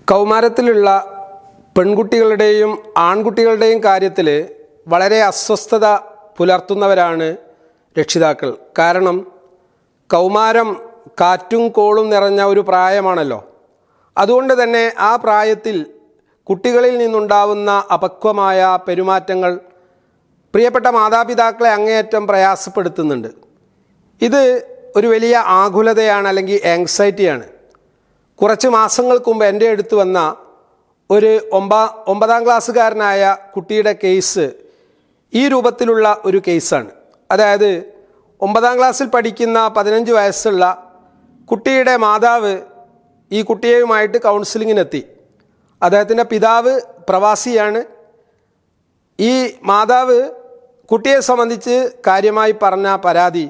കൗമാരത്തിലുള്ള പെൺകുട്ടികളുടെയും ആൺകുട്ടികളുടെയും കാര്യത്തിൽ വളരെ അസ്വസ്ഥത പുലർത്തുന്നവരാണ് രക്ഷിതാക്കൾ. കാരണം കൗമാരം കാറ്റും കോളും നിറഞ്ഞ ഒരു പ്രായമാണല്ലോ. അതുകൊണ്ട് തന്നെ ആ പ്രായത്തിൽ കുട്ടികളിൽ നിന്നുണ്ടാവുന്ന അപക്വമായ പെരുമാറ്റങ്ങൾ പ്രിയപ്പെട്ട മാതാപിതാക്കളെ അങ്ങേയറ്റം പ്രയാസപ്പെടുത്തുന്നുണ്ട്. ഇത് ഒരു വലിയ ആകുലതയാണ്, അല്ലെങ്കിൽ ആങ്സൈറ്റിയാണ്. കുറച്ച് മാസങ്ങൾക്ക് മുമ്പ് എൻ്റെ അടുത്ത് വന്ന ഒരു ഒമ്പതാം ക്ലാസ്സുകാരനായ കുട്ടിയുടെ കേസ് ഈ രൂപത്തിലുള്ള ഒരു കേസാണ്. അതായത് 9ാം ക്ലാസ്സിൽ പഠിക്കുന്ന 15 വയസ്സുള്ള കുട്ടിയുടെ മാതാവ് ഈ കുട്ടിയുമായിട്ട് കൗൺസിലിങ്ങിനെത്തി. അദ്ദേഹത്തിൻ്റെ പിതാവ് പ്രവാസിയാണ്. ഈ മാതാവ് കുട്ടിയെ സംബന്ധിച്ച് കാര്യമായി പറഞ്ഞ പരാതി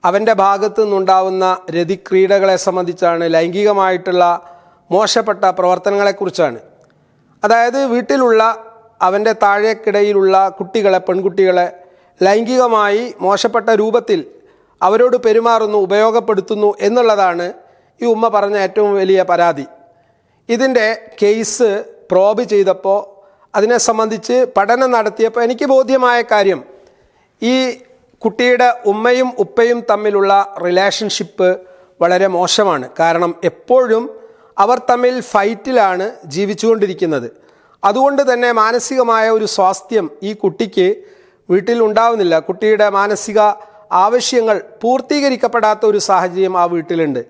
അവൻ്റെ ഭാഗത്തു നിന്നുണ്ടാവുന്ന രതിക്രീഡകളെ സംബന്ധിച്ചാണ്, ലൈംഗികമായിട്ടുള്ള മോശപ്പെട്ട പ്രവർത്തനങ്ങളെക്കുറിച്ചാണ്. അതായത് വീട്ടിലുള്ള അവൻ്റെ താഴേക്കിടയിലുള്ള കുട്ടികളെ, പെൺകുട്ടികളെ ലൈംഗികമായി മോശപ്പെട്ട രൂപത്തിൽ അവരോട് പെരുമാറുന്നു, ഉപയോഗപ്പെടുത്തുന്നു എന്നുള്ളതാണ് ഈ ഉമ്മ പറഞ്ഞ ഏറ്റവും വലിയ പരാതി. ഇതിൻ്റെ കേസ് പ്രോബ് ചെയ്തപ്പോൾ, അതിനെ സംബന്ധിച്ച് പഠനം നടത്തിയപ്പോൾ എനിക്ക് ബോധ്യമായ കാര്യം, ഈ കുട്ടിയുടെ ഉമ്മയും ഉപ്പയും തമ്മിലുള്ള റിലേഷൻഷിപ്പ് വളരെ മോശമാണ്. കാരണം എപ്പോഴും അവർ തമ്മിൽ ഫൈറ്റിലാണ് ജീവിച്ചുകൊണ്ടിരിക്കുന്നത്. അതുകൊണ്ട് തന്നെ മാനസികമായ ഒരു സ്വാസ്ഥ്യം ഈ കുട്ടിക്ക് വീട്ടിൽ ഉണ്ടാവുന്നില്ല. കുട്ടിയുടെ മാനസിക ആവശ്യങ്ങൾ പൂർത്തീകരിക്കപ്പെടാത്ത ഒരു സാഹചര്യം ആ വീട്ടിലുണ്ട്.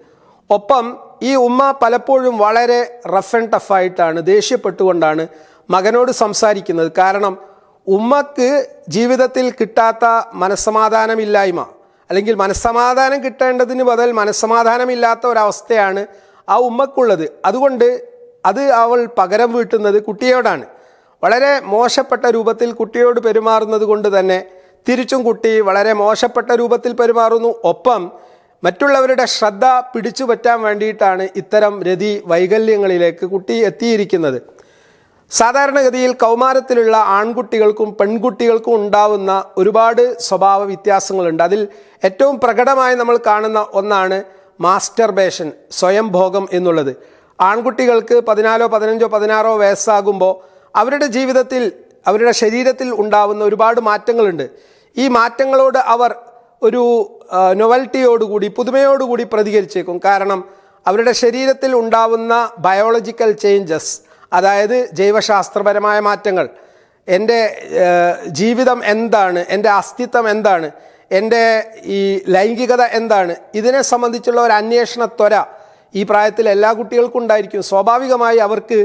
ഒപ്പം ഈ ഉമ്മ പലപ്പോഴും വളരെ റഫ് ആൻഡ് ടഫായിട്ടാണ്, ദേഷ്യപ്പെട്ടുകൊണ്ടാണ് മകനോട് സംസാരിക്കുന്നത്. കാരണം ഉമ്മക്ക് ജീവിതത്തിൽ കിട്ടാത്ത മനസ്സമാധാനമില്ലായ്മ, അല്ലെങ്കിൽ മനസ്സമാധാനം കിട്ടേണ്ടതിന് ബദൽ മനസ്സമാധാനമില്ലാത്ത ഒരവസ്ഥയാണ് ആ ഉമ്മക്കുള്ളത്. അതുകൊണ്ട് അത് അവൾ പകരം വീട്ടുന്നത് കുട്ടിയോടാണ്. വളരെ മോശപ്പെട്ട രൂപത്തിൽ കുട്ടിയോട് പെരുമാറുന്നത് കൊണ്ട് തന്നെ തിരിച്ചും കുട്ടി വളരെ മോശപ്പെട്ട രൂപത്തിൽ പെരുമാറുന്നു. ഒപ്പം മറ്റുള്ളവരുടെ ശ്രദ്ധ പിടിച്ചു പറ്റാൻ വേണ്ടിയിട്ടാണ് ഇത്തരം രതി വൈകല്യങ്ങളിലേക്ക് കുട്ടി എത്തിയിരിക്കുന്നത്. സാധാരണഗതിയിൽ കൗമാരത്തിലുള്ള ആൺകുട്ടികൾക്കും പെൺകുട്ടികൾക്കും ഉണ്ടാവുന്ന ഒരുപാട് സ്വഭാവ വ്യത്യാസങ്ങളുണ്ട്. അതിൽ ഏറ്റവും പ്രകടമായി നമ്മൾ കാണുന്ന ഒന്നാണ് മാസ്റ്റർബേഷൻ, സ്വയം ഭോഗം എന്നുള്ളത്. ആൺകുട്ടികൾക്ക് 14, 15, 16 വയസ്സാകുമ്പോൾ അവരുടെ ജീവിതത്തിൽ, അവരുടെ ശരീരത്തിൽ ഉണ്ടാവുന്ന ഒരുപാട് മാറ്റങ്ങളുണ്ട്. ഈ മാറ്റങ്ങളോട് അവർ ഒരു നൊവൽറ്റിയോടുകൂടി, പുതുമയോടുകൂടി പ്രതികരിച്ചേക്കും. കാരണം അവരുടെ ശരീരത്തിൽ ഉണ്ടാവുന്ന ബയോളജിക്കൽ ചേഞ്ചസ്, അതായത് ജൈവശാസ്ത്രപരമായ മാറ്റങ്ങൾ, എൻ്റെ ജീവിതം എന്താണ്, എൻ്റെ അസ്തിത്വം എന്താണ്, എൻ്റെ ഈ ലൈംഗികത എന്താണ്, ഇതിനെ സംബന്ധിച്ചുള്ള ഒരു അന്വേഷണ ത്വര ഈ പ്രായത്തിൽ എല്ലാ കുട്ടികൾക്കും ഉണ്ടായിരിക്കും. സ്വാഭാവികമായി അവർക്ക്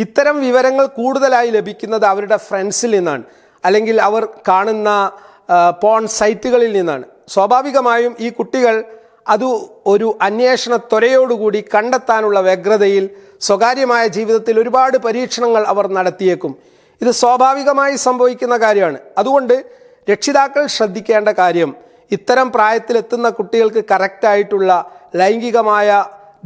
ഇത്തരം വിവരങ്ങൾ കൂടുതലായി ലഭിക്കുന്നത് അവരുടെ ഫ്രണ്ട്സിൽ നിന്നാണ്, അല്ലെങ്കിൽ അവർ കാണുന്ന പോൺ സൈറ്റുകളിൽ നിന്നാണ്. സ്വാഭാവികമായും ഈ കുട്ടികൾ അത് ഒരു അന്വേഷണ ത്വരയോടുകൂടി കണ്ടെത്താനുള്ള വ്യഗ്രതയിൽ സ്വകാര്യമായ ജീവിതത്തിൽ ഒരുപാട് പരീക്ഷണങ്ങൾ അവർ നടത്തിയേക്കും. ഇത് സ്വാഭാവികമായി സംഭവിക്കുന്ന കാര്യമാണ്. അതുകൊണ്ട് രക്ഷിതാക്കൾ ശ്രദ്ധിക്കേണ്ട കാര്യം, ഇത്തരം പ്രായത്തിലെത്തുന്ന കുട്ടികൾക്ക് കറക്റ്റായിട്ടുള്ള ലൈംഗികമായ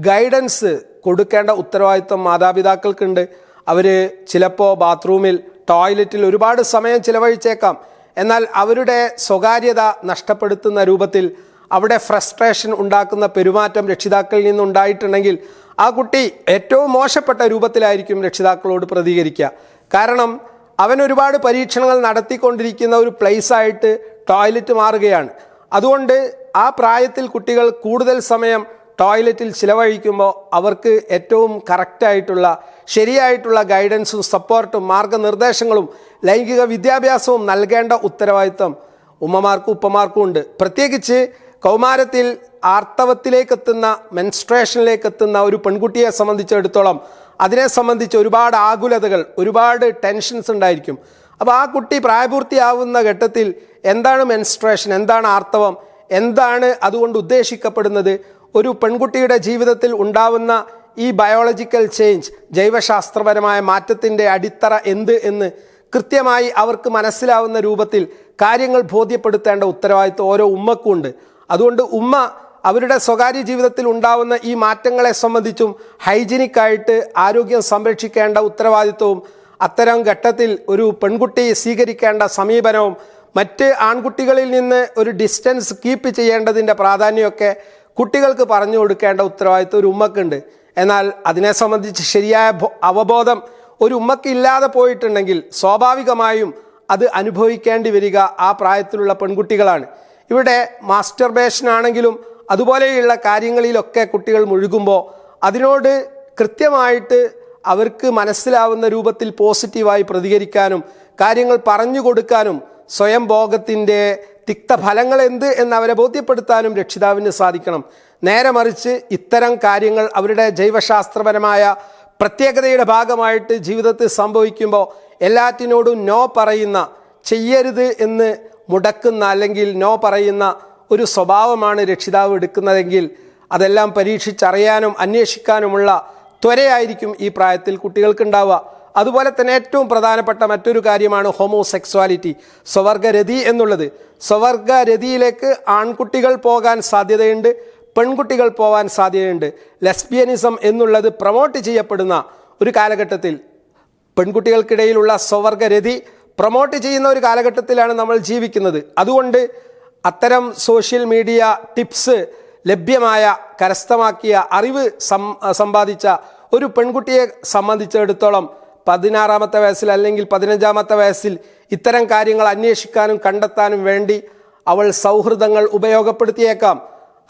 ഗൈഡൻസ് കൊടുക്കേണ്ട ഉത്തരവാദിത്വം മാതാപിതാക്കൾക്കുണ്ട്. അവർ ചിലപ്പോൾ ബാത്റൂമിൽ, ടോയ്ലറ്റിൽ ഒരുപാട് സമയം ചിലവഴിച്ചേക്കാം. എന്നാൽ അവരുടെ സ്വകാര്യത നഷ്ടപ്പെടുത്തുന്ന രൂപത്തിൽ, അവിടെ ഫ്രസ്ട്രേഷൻ ഉണ്ടാക്കുന്ന പെരുമാറ്റം രക്ഷിതാക്കളിൽ നിന്നുണ്ടായിട്ടുണ്ടെങ്കിൽ ആ കുട്ടി ഏറ്റവും മോശപ്പെട്ട രൂപത്തിലായിരിക്കും രക്ഷിതാക്കളോട് പ്രതികരിക്കുക. കാരണം അവൻ ഒരുപാട് പരീക്ഷണങ്ങൾ നടത്തിക്കൊണ്ടിരിക്കുന്ന ഒരു പ്ലേസായിട്ട് ടോയ്ലറ്റ് മാറുകയാണ്. അതുകൊണ്ട് ആ പ്രായത്തിൽ കുട്ടികൾ കൂടുതൽ സമയം ടോയ്ലറ്റിൽ ചിലവഴിക്കുമ്പോൾ അവർക്ക് ഏറ്റവും കറക്റ്റായിട്ടുള്ള, ശരിയായിട്ടുള്ള ഗൈഡൻസും സപ്പോർട്ടും മാർഗനിർദ്ദേശങ്ങളും ലൈംഗിക വിദ്യാഭ്യാസവും നൽകേണ്ട ഉത്തരവാദിത്വം ഉമ്മമാർക്കും ഉപ്പമാർക്കും ഉണ്ട്. പ്രത്യേകിച്ച് കൗമാരത്തിൽ ആർത്തവത്തിലേക്കെത്തുന്ന, മെൻസ്ട്രേഷനിലേക്കെത്തുന്ന ഒരു പെൺകുട്ടിയെ സംബന്ധിച്ചിടത്തോളം അതിനെ സംബന്ധിച്ച് ഒരുപാട് ആകുലതകൾ, ഒരുപാട് ടെൻഷൻസ് ഉണ്ടായിരിക്കും. അപ്പോൾ ആ കുട്ടി പ്രായപൂർത്തിയാവുന്ന ഘട്ടത്തിൽ എന്താണ് മെൻസ്ട്രേഷൻ, എന്താണ് ആർത്തവം, എന്താണ് അതുകൊണ്ട് ഉദ്ദേശിക്കപ്പെടുന്നത്, ഒരു പെൺകുട്ടിയുടെ ജീവിതത്തിൽ ഉണ്ടാവുന്ന ഈ ബയോളജിക്കൽ ചേഞ്ച്, ജൈവശാസ്ത്രപരമായ മാറ്റത്തിൻ്റെ അടിത്തറ എന്ത് എന്ന് കൃത്യമായി അവർക്ക് മനസ്സിലാവുന്ന രൂപത്തിൽ കാര്യങ്ങൾ ബോധ്യപ്പെടുത്തേണ്ട ഉത്തരവാദിത്വം ഓരോ ഉമ്മക്കും ഉണ്ട്. അതുകൊണ്ട് ഉമ്മ അവരുടെ സ്വകാര്യ ജീവിതത്തിൽ ഉണ്ടാവുന്ന ഈ മാറ്റങ്ങളെ സംബന്ധിച്ചും ഹൈജീനിക്കായിട്ട് ആരോഗ്യം സംരക്ഷിക്കേണ്ട ഉത്തരവാദിത്വവും, അത്തരം ഘട്ടത്തിൽ ഒരു പെൺകുട്ടി സ്വീകരിക്കേണ്ട സമീപനവും, മറ്റ് ആൺകുട്ടികളിൽ നിന്ന് ഒരു ഡിസ്റ്റൻസ് കീപ്പ് ചെയ്യേണ്ടതിൻ്റെ പ്രാധാന്യമൊക്കെ കുട്ടികൾക്ക് പറഞ്ഞു കൊടുക്കേണ്ട ഉത്തരവാദിത്വം ഒരു ഉമ്മക്കുണ്ട്. എന്നാൽ അതിനെ സംബന്ധിച്ച് ശരിയായ അവബോധം ഒരു ഉമ്മക്ക് ഇല്ലാതെ പോയിട്ടുണ്ടെങ്കിൽ സ്വാഭാവികമായും അത് അനുഭവിക്കേണ്ടി വരിക ആ പ്രായത്തിലുള്ള പെൺകുട്ടികളാണ്. ഇവിടെ മാസ്റ്റർബേഷൻ ആണെങ്കിലും അതുപോലെയുള്ള കാര്യങ്ങളിലൊക്കെ കുട്ടികൾ മുഴുകുമ്പോൾ അതിനോട് കൃത്യമായിട്ട് അവർക്ക് മനസ്സിലാവുന്ന രൂപത്തിൽ പോസിറ്റീവായി പ്രതികരിക്കാനും കാര്യങ്ങൾ പറഞ്ഞു കൊടുക്കാനും സ്വയം ഭോഗത്തിൻ്റെ തിക്തഫലങ്ങൾ എന്ത് എന്നവരെ ബോധ്യപ്പെടുത്താനും രക്ഷിതാവിന് സാധിക്കണം. നേരെ മറിച്ച് ഇത്തരം കാര്യങ്ങൾ അവരുടെ ജൈവശാസ്ത്രപരമായ പ്രത്യേകതയുടെ ഭാഗമായിട്ട് ജീവിതത്തിൽ സംഭവിക്കുമ്പോൾ എല്ലാറ്റിനോടും നോ പറയുന്ന, ചെയ്യരുത് എന്ന് മുടക്കുന്ന അല്ലെങ്കിൽ നോ പറയുന്ന ഒരു സ്വഭാവമാണ് രക്ഷിതാവ് എടുക്കുന്നതെങ്കിൽ അതെല്ലാം പരീക്ഷിച്ചറിയാനും അന്വേഷിക്കാനുമുള്ള ത്വരയായിരിക്കും ഈ പ്രായത്തിൽ കുട്ടികൾക്കുണ്ടാവുക. അതുപോലെ തന്നെ ഏറ്റവും പ്രധാനപ്പെട്ട മറ്റൊരു കാര്യമാണ് ഹോമോസെക്സ്വാലിറ്റി, സ്വവർഗരതി എന്നുള്ളത്. സ്വവർഗരതിയിലേക്ക് ആൺകുട്ടികൾ പോകാൻ സാധ്യതയുണ്ട്, പെൺകുട്ടികൾ പോകാൻ സാധ്യതയുണ്ട്. ലെസ്ബിയനിസം എന്നുള്ളത് പ്രൊമോട്ട് ചെയ്യപ്പെടുന്ന ഒരു കാലഘട്ടത്തിൽ പെൺകുട്ടികൾക്കിടയിലുള്ള സ്വവർഗരതി പ്രൊമോട്ട് ചെയ്യുന്ന ഒരു കാലഘട്ടത്തിലാണ് നമ്മൾ ജീവിക്കുന്നത്. അതുകൊണ്ട് അത്തരം സോഷ്യൽ മീഡിയ ടിപ്സ് ലഭ്യമായ കരസ്ഥമാക്കിയ അറിവ് സമ്പാദിച്ച ഒരു പെൺകുട്ടിയെ സംബന്ധിച്ചിടത്തോളം 16-ാമത്തെ വയസ്സിൽ അല്ലെങ്കിൽ 15-ാമത്തെ വയസ്സിൽ ഇത്തരം കാര്യങ്ങൾ അന്വേഷിക്കാനും കണ്ടെത്താനും വേണ്ടി അവൾ സൗഹൃദങ്ങൾ ഉപയോഗപ്പെടുത്തിയേക്കാം.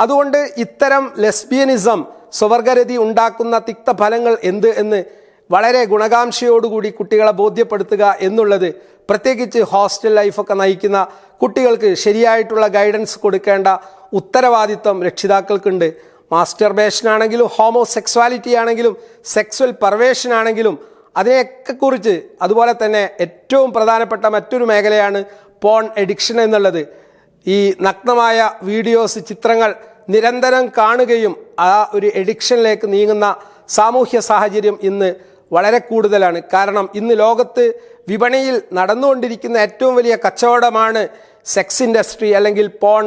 അതുകൊണ്ട് ഇത്തരം ലെസ്ബിയനിസം, സ്വവർഗരതി ഉണ്ടാക്കുന്ന തിക്തഫലങ്ങൾ എന്ത് എന്ന് വളരെ ഗുണകാംക്ഷയോടുകൂടി കുട്ടികളെ ബോധ്യപ്പെടുത്തുക എന്നുള്ളത്, പ്രത്യേകിച്ച് ഹോസ്റ്റൽ ലൈഫൊക്കെ നയിക്കുന്ന കുട്ടികൾക്ക് ശരിയായിട്ടുള്ള ഗൈഡൻസ് കൊടുക്കേണ്ട ഉത്തരവാദിത്വം രക്ഷിതാക്കൾക്കുണ്ട്. മാസ്റ്റർബേഷൻ ആണെങ്കിലും ഹോമോസെക്സ്വാലിറ്റി ആണെങ്കിലും സെക്സ്വൽ പെർവേഷൻ ആണെങ്കിലും അതിനെയൊക്കെ കുറിച്ച്, അതുപോലെ തന്നെ ഏറ്റവും പ്രധാനപ്പെട്ട മറ്റൊരു മേഖലയാണ് പോൺ എഡിക്ഷൻ എന്നുള്ളത്. ഈ നഗ്നമായ വീഡിയോസ്, ചിത്രങ്ങൾ നിരന്തരം കാണുകയും ആ ഒരു എഡിക്ഷനിലേക്ക് നീങ്ങുന്ന സാമൂഹ്യ സാഹചര്യം ഇന്ന് വളരെ കൂടുതലാണ്. കാരണം ഇന്ന് ലോകത്ത് വിപണിയിൽ നടന്നുകൊണ്ടിരിക്കുന്ന ഏറ്റവും വലിയ കച്ചവടമാണ് സെക്സ് ഇൻഡസ്ട്രി അല്ലെങ്കിൽ പോൺ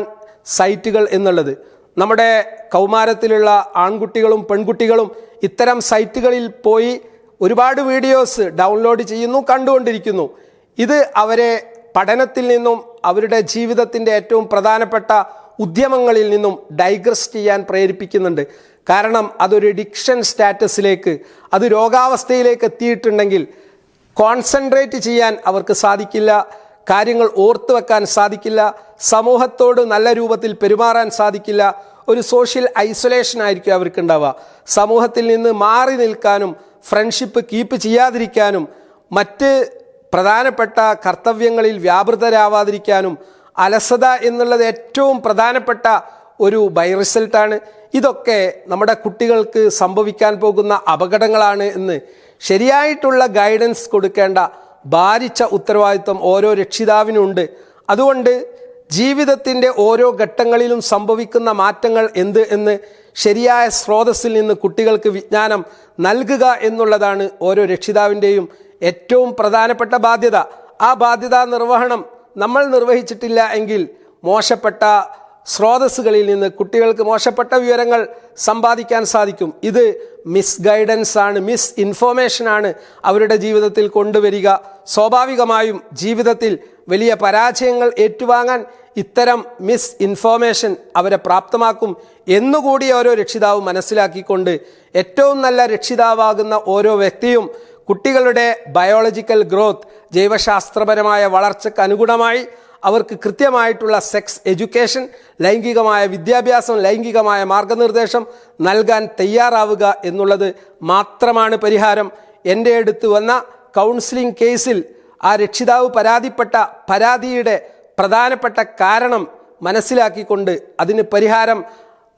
സൈറ്റുകൾ എന്നുള്ളത്. നമ്മുടെ കൗമാരത്തിലുള്ള ആൺകുട്ടികളും പെൺകുട്ടികളും ഇത്തരം സൈറ്റുകളിൽ പോയി ഒരുപാട് വീഡിയോസ് ഡൗൺലോഡ് ചെയ്യുന്നു, കണ്ടുകൊണ്ടിരിക്കുന്നു. ഇത് അവരെ പഠനത്തിൽ നിന്നും അവരുടെ ജീവിതത്തിൻ്റെ ഏറ്റവും പ്രധാനപ്പെട്ട ഉദ്യമങ്ങളിൽ നിന്നും ഡൈഗ്രസ് ചെയ്യാൻ പ്രേരിപ്പിക്കുന്നുണ്ട്. കാരണം അതൊരു എഡിക്ഷൻ സ്റ്റാറ്റസിലേക്ക്, അത് രോഗാവസ്ഥയിലേക്ക് എത്തിയിട്ടുണ്ടെങ്കിൽ കോൺസെൻട്രേറ്റ് ചെയ്യാൻ അവർക്ക് സാധിക്കില്ല, കാര്യങ്ങൾ ഓർത്തു വെക്കാൻ സാധിക്കില്ല, സമൂഹത്തോട് നല്ല രൂപത്തിൽ പെരുമാറാൻ സാധിക്കില്ല. ഒരു സോഷ്യൽ ഐസൊലേഷൻ ആയിരിക്കും അവർക്കുണ്ടാവുക. സമൂഹത്തിൽ നിന്ന് മാറി നിൽക്കാനും ഫ്രണ്ട്ഷിപ്പ് കീപ്പ് ചെയ്യാതിരിക്കാനും മറ്റ് പ്രധാനപ്പെട്ട കർത്തവ്യങ്ങളിൽ വ്യാപൃതരാവാതിരിക്കാനും അലസത എന്നുള്ളത് ഏറ്റവും പ്രധാനപ്പെട്ട ഒരു ബൈ റിസൾട്ടാണ്. ഇതൊക്കെ നമ്മുടെ കുട്ടികൾക്ക് സംഭവിക്കാൻ പോകുന്ന അപകടങ്ങളാണ് എന്ന് ശരിയായിട്ടുള്ള ഗൈഡൻസ് കൊടുക്കേണ്ട ഭാരിച്ച ഉത്തരവാദിത്വം ഓരോ രക്ഷിതാവിനുണ്ട്. അതുകൊണ്ട് ജീവിതത്തിൻ്റെ ഓരോ ഘട്ടങ്ങളിലും സംഭവിക്കുന്ന മാറ്റങ്ങൾ എന്ത് എന്ന് ശരിയായ സ്രോതസ്സിൽ നിന്ന് കുട്ടികൾക്ക് വിജ്ഞാനം നൽകുക എന്നുള്ളതാണ് ഓരോ രക്ഷിതാവിൻ്റെയും ഏറ്റവും പ്രധാനപ്പെട്ട ബാധ്യത. ആ ബാധ്യതാ നിർവഹണം നമ്മൾ നിർവഹിച്ചിട്ടില്ല എങ്കിൽ മോശപ്പെട്ട സ്രോതസ്സുകളിൽ നിന്ന് കുട്ടികൾക്ക് മോശപ്പെട്ട വിവരങ്ങൾ സമ്പാദിക്കാൻ സാധിക്കും. ഇത് മിസ് ഗൈഡൻസ് ആണ്, മിസ് ഇൻഫോർമേഷനാണ് അവരുടെ ജീവിതത്തിൽ കൊണ്ടുവരിക. സ്വാഭാവികമായും ജീവിതത്തിൽ വലിയ പരാജയങ്ങൾ ഏറ്റുവാങ്ങാൻ ഇത്തരം മിസ് ഇൻഫോർമേഷൻ അവരെ പ്രാപ്തമാക്കും എന്നുകൂടി ഓരോ രക്ഷിതാവും മനസ്സിലാക്കിക്കൊണ്ട് ഏറ്റവും നല്ല രക്ഷിതാവാകുന്ന ഓരോ വ്യക്തിയും കുട്ടികളുടെ ബയോളജിക്കൽ ഗ്രോത്ത്, ജൈവശാസ്ത്രപരമായ വളർച്ചയ്ക്ക് അനുഗുണമായി അവർക്ക് കൃത്യമായിട്ടുള്ള സെക്സ് എഡ്യൂക്കേഷൻ, ലൈംഗികമായ വിദ്യാഭ്യാസം, ലൈംഗികമായ മാർഗനിർദ്ദേശം നൽകാൻ തയ്യാറാവുക എന്നുള്ളത് മാത്രമാണ് പരിഹാരം. എൻ്റെ അടുത്ത് വന്ന കൗൺസിലിംഗ് കേസിൽ ആ രക്ഷിതാവ് പരാതിപ്പെട്ട പരാതിയുടെ പ്രധാനപ്പെട്ട കാരണം മനസ്സിലാക്കിക്കൊണ്ട് അതിന് പരിഹാരം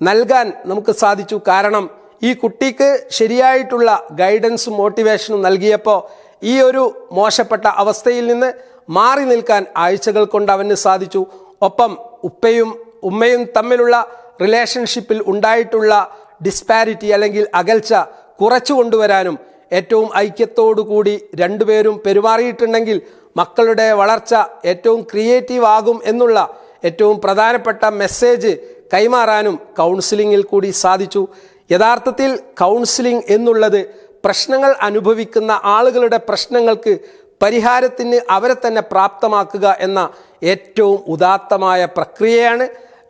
നൽകാൻ നമുക്ക് സാധിച്ചു. കാരണം ഈ കുട്ടിക്ക് ശരിയായിട്ടുള്ള ഗൈഡൻസും മോട്ടിവേഷനും നൽകിയപ്പോൾ ഈ ഒരു മോശപ്പെട്ട അവസ്ഥയിൽ നിന്ന് മാറി നിൽക്കാൻ ആഴ്ചകൾ കൊണ്ട് അവന് സാധിച്ചു. ഒപ്പം ഉപ്പയും ഉമ്മയും തമ്മിലുള്ള റിലേഷൻഷിപ്പിൽ ഉണ്ടായിട്ടുള്ള ഡിസ്പാരിറ്റി അല്ലെങ്കിൽ അകൽച്ച കുറച്ചു കൊണ്ടുവരാനും ഏറ്റവും ഐക്യത്തോടു കൂടി രണ്ടുപേരും പെരുമാറിയിട്ടുണ്ടെങ്കിൽ മക്കളുടെ വളർച്ച ഏറ്റവും ക്രിയേറ്റീവ് ആകും എന്നുള്ള ഏറ്റവും പ്രധാനപ്പെട്ട മെസ്സേജ് കൈമാറാനും കൗൺസിലിങ്ങിൽ കൂടി സാധിച്ചു. യഥാർത്ഥത്തിൽ കൗൺസിലിംഗ് എന്നുള്ളത് പ്രശ്നങ്ങൾ അനുഭവിക്കുന്ന ആളുകളുടെ പ്രശ്നങ്ങൾക്ക് പരിഹാരത്തിന് അവരെ തന്നെ പ്രാപ്തമാക്കുക എന്ന ഏറ്റവും ഉദാത്തമായ പ്രക്രിയയാണ്.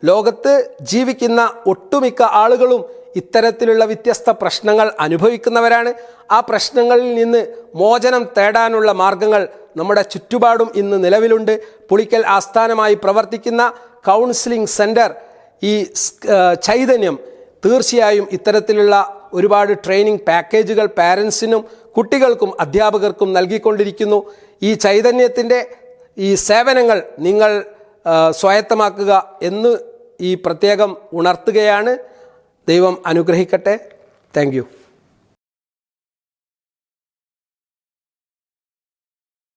ലോകത്ത് ജീവിക്കുന്ന ഒട്ടുമിക്ക ആളുകളും ഇത്തരത്തിലുള്ള വ്യത്യസ്ത പ്രശ്നങ്ങൾ അനുഭവിക്കുന്നവരാണ്. ആ പ്രശ്നങ്ങളിൽ നിന്ന് മോചനം തേടാനുള്ള മാർഗങ്ങൾ നമ്മുടെ ചുറ്റുപാടും ഇന്ന് നിലവിലുണ്ട്. പുളിക്കൽ ആസ്ഥാനമായി പ്രവർത്തിക്കുന്ന കൗൺസിലിംഗ് സെൻറ്റർ ഈ ചൈതന്യം തീർച്ചയായും ഇത്തരത്തിലുള്ള ഒരുപാട് ട്രെയിനിങ് പാക്കേജുകൾ പാരൻസിനും കുട്ടികൾക്കും അധ്യാപകർക്കും നൽകിക്കൊണ്ടിരിക്കുന്നു. ഈ ചൈതന്യത്തിൻ്റെ ഈ സേവനങ്ങൾ നിങ്ങൾ സ്വായത്തമാക്കുക എന്ന് ഈ പ്രത്യേകം ഉണർത്തുകയാണ്. ദൈവം അനുഗ്രഹിക്കട്ടെ. Thank you.